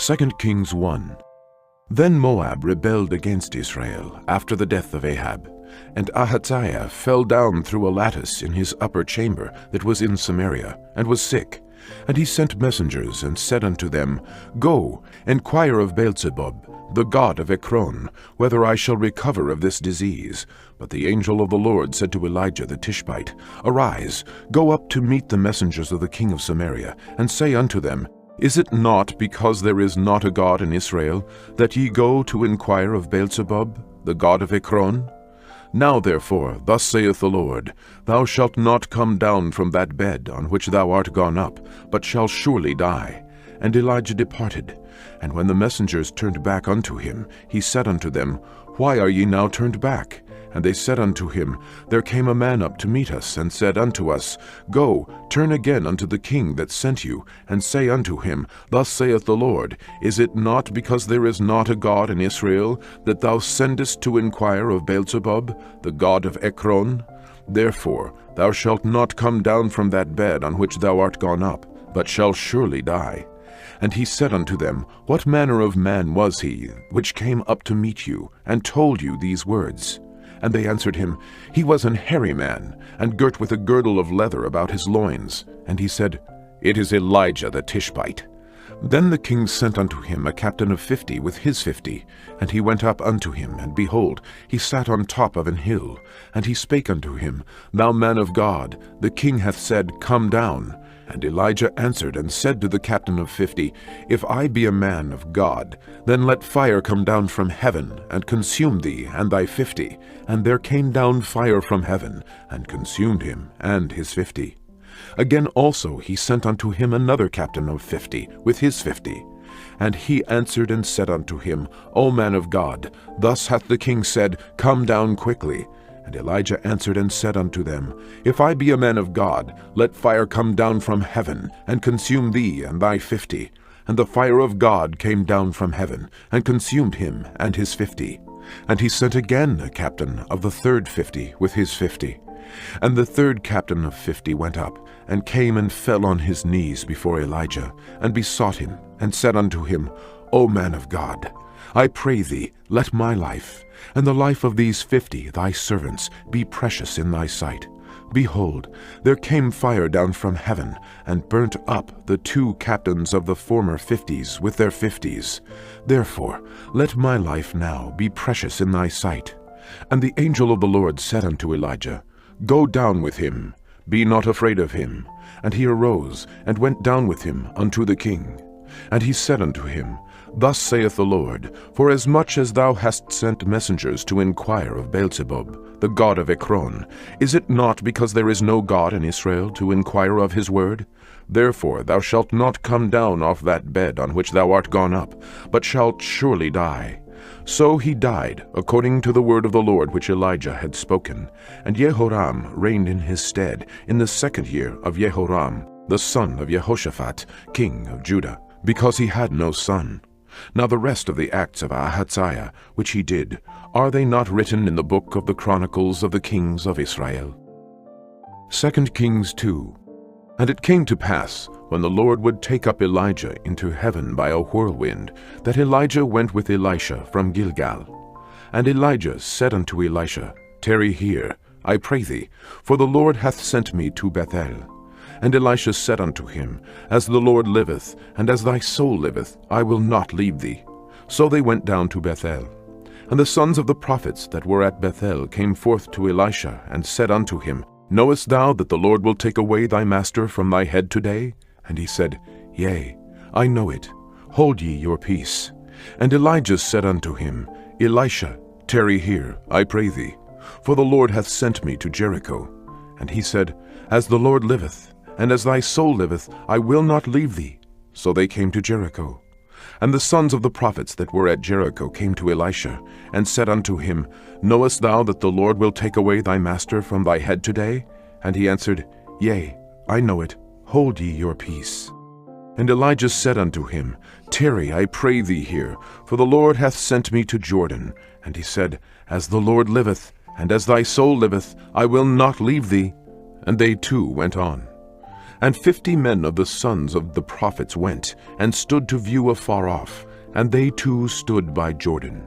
2 Kings 1. Then Moab rebelled against Israel after the death of Ahab, and Ahaziah fell down through a lattice in his upper chamber that was in Samaria, and was sick. And he sent messengers, and said unto them, Go, enquire of Beelzebub, the god of Ekron, whether I shall recover of this disease. But the angel of the Lord said to Elijah the Tishbite, Arise, go up to meet the messengers of the king of Samaria, and say unto them, Is it not because there is not a God in Israel, that ye go to inquire of Beelzebub, the god of Ekron? Now therefore, thus saith the Lord, Thou shalt not come down from that bed on which thou art gone up, but shalt surely die. And Elijah departed. And when the messengers turned back unto him, he said unto them, Why are ye now turned back? And they said unto him, There came a man up to meet us, and said unto us, Go, turn again unto the king that sent you, and say unto him, Thus saith the Lord, Is it not because there is not a God in Israel, that thou sendest to inquire of Beelzebub, the god of Ekron? Therefore thou shalt not come down from that bed on which thou art gone up, but shalt surely die. And he said unto them, What manner of man was he, which came up to meet you, and told you these words? And they answered him, He was an hairy man, and girt with a girdle of leather about his loins. And he said, It is Elijah the Tishbite. Then the king sent unto him a captain of 50 with his 50. And he went up unto him, and behold, he sat on top of an hill. And he spake unto him, Thou man of God, the king hath said, Come down. And Elijah answered and said to the captain of 50, If I be a man of God, then let fire come down from heaven, and consume thee and thy 50. And there came down fire from heaven, and consumed him and his 50. Again also he sent unto him another captain of 50 with his 50. And he answered and said unto him, O man of God, thus hath the king said, Come down quickly. And Elijah answered and said unto them, If I be a man of God, let fire come down from heaven, and consume thee and thy 50. And the fire of God came down from heaven, and consumed him and his 50. And he sent again a captain of the third 50 with his 50. And the third captain of 50 went up, and came and fell on his knees before Elijah, and besought him, and said unto him, O man of God, I pray thee, let my life, and the life of these 50 thy servants, be precious in thy sight. Behold, there came fire down from heaven, and burnt up the 2 captains of the former 50s with their 50s. Therefore let my life now be precious in thy sight. And the angel of the Lord said unto Elijah, Go down with him, be not afraid of him. And he arose, and went down with him unto the king. And he said unto him, Thus saith the Lord, Forasmuch as thou hast sent messengers to inquire of Beelzebub, the god of Ekron, is it not because there is no God in Israel to inquire of his word? Therefore thou shalt not come down off that bed on which thou art gone up, but shalt surely die. So he died, according to the word of the Lord which Elijah had spoken. And Jehoram reigned in his stead in the 2nd year of Jehoram, the son of Jehoshaphat, king of Judah, because he had no son. Now the rest of the acts of Ahaziah, which he did, are they not written in the book of the Chronicles of the kings of Israel? 2 Kings 2. And it came to pass, when the Lord would take up Elijah into heaven by a whirlwind, that Elijah went with Elisha from Gilgal. And Elijah said unto Elisha, Tarry here, I pray thee, for the Lord hath sent me to Bethel. And Elisha said unto him, As the Lord liveth, and as thy soul liveth, I will not leave thee. So they went down to Bethel. And the sons of the prophets that were at Bethel came forth to Elisha, and said unto him, Knowest thou that the Lord will take away thy master from thy head today? And he said, Yea, I know it. Hold ye your peace. And Elijah said unto him, Elisha, tarry here, I pray thee, for the Lord hath sent me to Jericho. And he said, As the Lord liveth, and as thy soul liveth, I will not leave thee. So they came to Jericho. And the sons of the prophets that were at Jericho came to Elisha, and said unto him, Knowest thou that the Lord will take away thy master from thy head today? And he answered, Yea, I know it. Hold ye your peace. And Elijah said unto him, Tarry, I pray thee here, for the Lord hath sent me to Jordan. And he said, As the Lord liveth, and as thy soul liveth, I will not leave thee. And they too went on. And 50 men of the sons of the prophets went, and stood to view afar off, and they too stood by Jordan.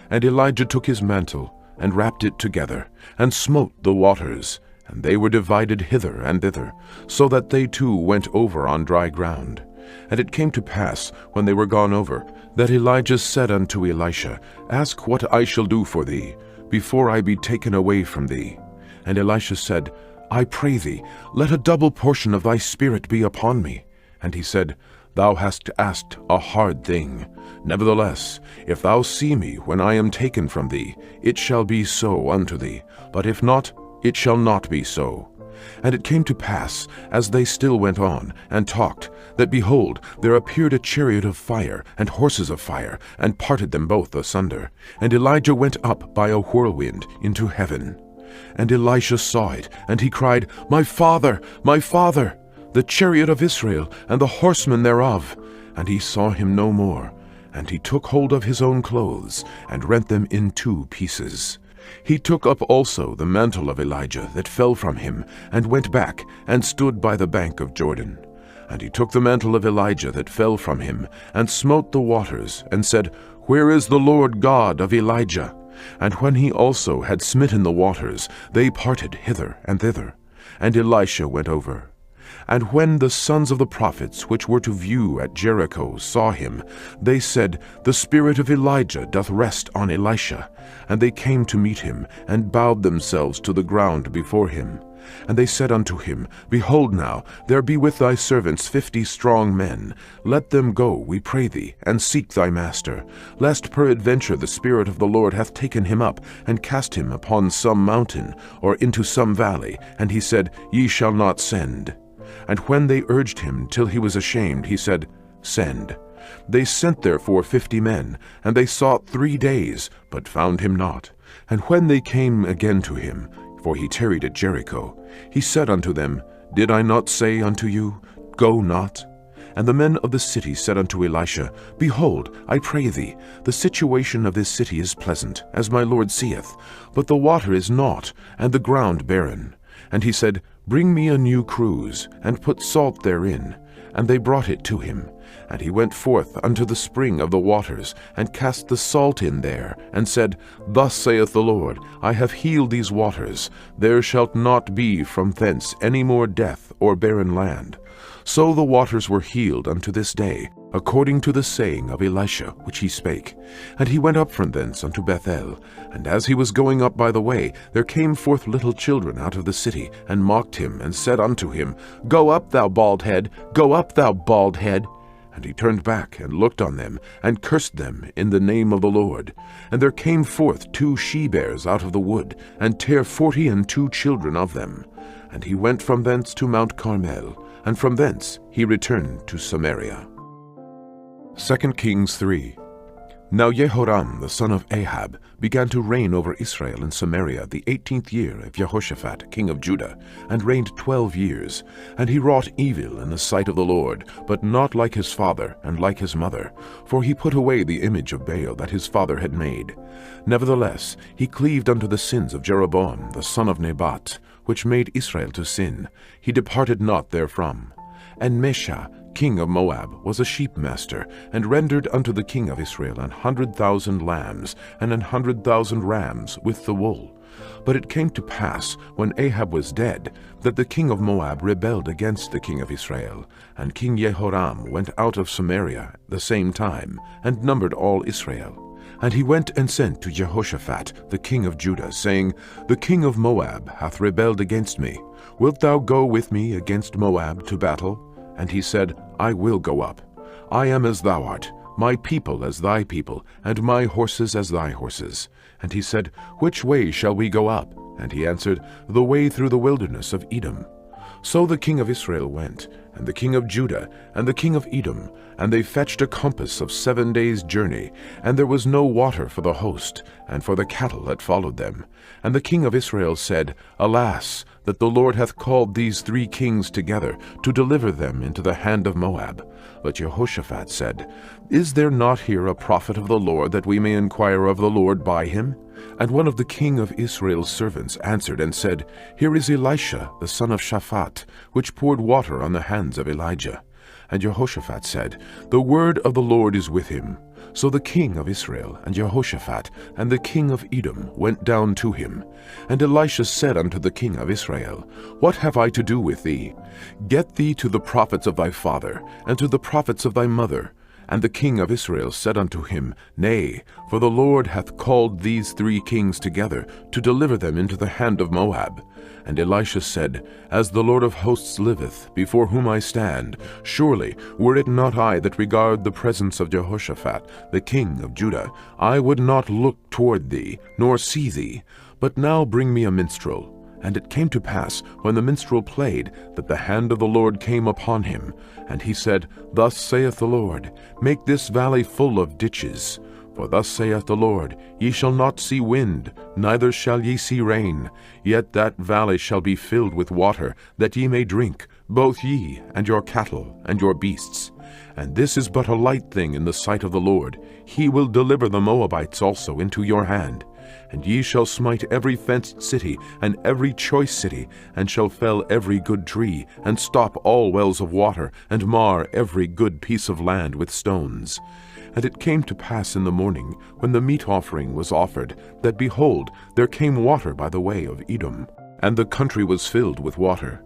And Elijah took his mantle, and wrapped it together, and smote the waters, and they were divided hither and thither, so that they too went over on dry ground. And it came to pass, when they were gone over, that Elijah said unto Elisha, Ask what I shall do for thee, before I be taken away from thee. And Elisha said, I pray thee, let a double portion of thy spirit be upon me. And he said, Thou hast asked a hard thing. Nevertheless, if thou see me when I am taken from thee, it shall be so unto thee. But if not, it shall not be so. And it came to pass, as they still went on, and talked, that, behold, there appeared a chariot of fire, and horses of fire, and parted them both asunder. And Elijah went up by a whirlwind into heaven. And Elisha saw it, and he cried, My father, the chariot of Israel, and the horsemen thereof. And he saw him no more. And he took hold of his own clothes, and rent them in 2 pieces. He took up also the mantle of Elijah that fell from him, and went back, and stood by the bank of Jordan. And he took the mantle of Elijah that fell from him, and smote the waters, and said, Where is the Lord God of Elijah? And when he also had smitten the waters, they parted hither and thither. And Elisha went over. And when the sons of the prophets which were to view at Jericho saw him, they said, The spirit of Elijah doth rest on Elisha. And they came to meet him, and bowed themselves to the ground before him. And they said unto him, Behold now, there be with thy servants 50 strong men. Let them go, we pray thee, and seek thy master, lest peradventure the Spirit of the Lord hath taken him up, and cast him upon some mountain, or into some valley. And he said, Ye shall not send. And when they urged him till he was ashamed, he said, Send. They sent therefore 50 men, and they sought 3 days, but found him not. And when they came again to him, for he tarried at Jericho, he said unto them, Did I not say unto you, Go not? And the men of the city said unto Elisha, Behold, I pray thee, the situation of this city is pleasant, as my Lord seeth, but the water is naught, and the ground barren. And he said, Bring me a new cruse, and put salt therein. And they brought it to him. And he went forth unto the spring of the waters, and cast the salt in there, and said, Thus saith the Lord, I have healed these waters. There shalt not be from thence any more death or barren land. So the waters were healed unto this day, according to the saying of Elisha which he spake. And he went up from thence unto Bethel. And as he was going up by the way, there came forth little children out of the city, and mocked him, and said unto him, Go up, thou bald head, go up, thou bald head. And he turned back, and looked on them, and cursed them in the name of the Lord. And there came forth 2 she-bears out of the wood, and tare 42 children of them. And he went from thence to Mount Carmel, and from thence he returned to Samaria. 2 Kings 3. Now Jehoram the son of Ahab began to reign over Israel in Samaria the 18th year of Jehoshaphat king of Judah, and reigned 12 years. And he wrought evil in the sight of the Lord, but not like his father and like his mother, for he put away the image of Baal that his father had made. Nevertheless he cleaved unto the sins of Jeroboam the son of Nebat, which made Israel to sin. He departed not therefrom. And Mesha king of Moab was a sheepmaster, and rendered unto the king of Israel 100,000 lambs, and 100,000 rams with the wool. But it came to pass, when Ahab was dead, that the king of Moab rebelled against the king of Israel. And King Jehoram went out of Samaria the same time, and numbered all Israel. And he went and sent to Jehoshaphat the king of Judah, saying, The king of Moab hath rebelled against me. Wilt thou go with me against Moab to battle? And he said, I will go up. I am as thou art, my people as thy people, and my horses as thy horses. And he said, Which way shall we go up? And he answered, The way through the wilderness of Edom. So the king of Israel went, and the king of Judah, and the king of Edom, and they fetched a compass of 7 days' journey, and there was no water for the host, and for the cattle that followed them. And the king of Israel said, Alas, that the Lord hath called these 3 kings together, to deliver them into the hand of Moab. But Jehoshaphat said, Is there not here a prophet of the Lord, that we may inquire of the Lord by him? And one of the king of Israel's servants answered and said, Here is Elisha, the son of Shaphat, which poured water on the hands of Elijah. And Jehoshaphat said, The word of the Lord is with him. So the king of Israel, and Jehoshaphat, and the king of Edom went down to him. And Elisha said unto the king of Israel, What have I to do with thee? Get thee to the prophets of thy father, and to the prophets of thy mother. And the king of Israel said unto him, Nay, for the Lord hath called these 3 kings together, to deliver them into the hand of Moab. And Elisha said, As the Lord of hosts liveth, before whom I stand, surely, were it not I that regard the presence of Jehoshaphat, the king of Judah, I would not look toward thee, nor see thee. But now bring me a minstrel. And it came to pass, when the minstrel played, that the hand of the Lord came upon him. And he said, Thus saith the Lord, Make this valley full of ditches. For thus saith the Lord, Ye shall not see wind, neither shall ye see rain. Yet that valley shall be filled with water, that ye may drink, both ye, and your cattle, and your beasts. And this is but a light thing in the sight of the Lord. He will deliver the Moabites also into your hand. And ye shall smite every fenced city, and every choice city, and shall fell every good tree, and stop all wells of water, and mar every good piece of land with stones. And it came to pass in the morning, when the meat offering was offered, that, behold, there came water by the way of Edom, and the country was filled with water.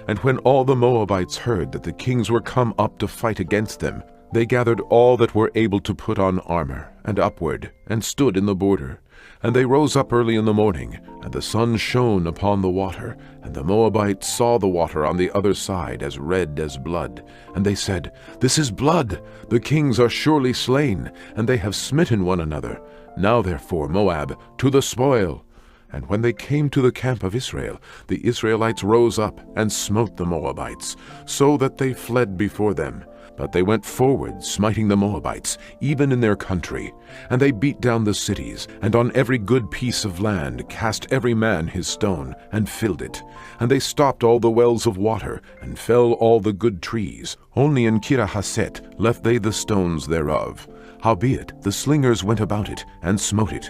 And when all the Moabites heard that the kings were come up to fight against them, they gathered all that were able to put on armor, and upward, and stood in the border. And they rose up early in the morning, and the sun shone upon the water, and the Moabites saw the water on the other side as red as blood. And they said, This is blood, the kings are surely slain, and they have smitten one another. Now therefore, Moab, to the spoil. And when they came to the camp of Israel, the Israelites rose up and smote the Moabites, so that they fled before them. But they went forward, smiting the Moabites, even in their country. And they beat down the cities, and on every good piece of land cast every man his stone, and filled it. And they stopped all the wells of water, and fell all the good trees. Only in Kirahasset left they the stones thereof. Howbeit the slingers went about it, and smote it.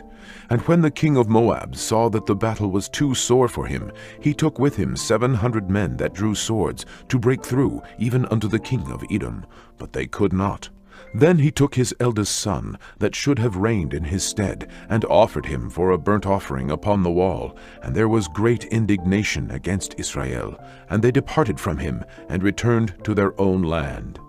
And when the king of Moab saw that the battle was too sore for him, he took with him 700 men that drew swords, to break through, even unto the king of Edom. But they could not. Then he took his eldest son, that should have reigned in his stead, and offered him for a burnt offering upon the wall. And there was great indignation against Israel. And they departed from him, and returned to their own land.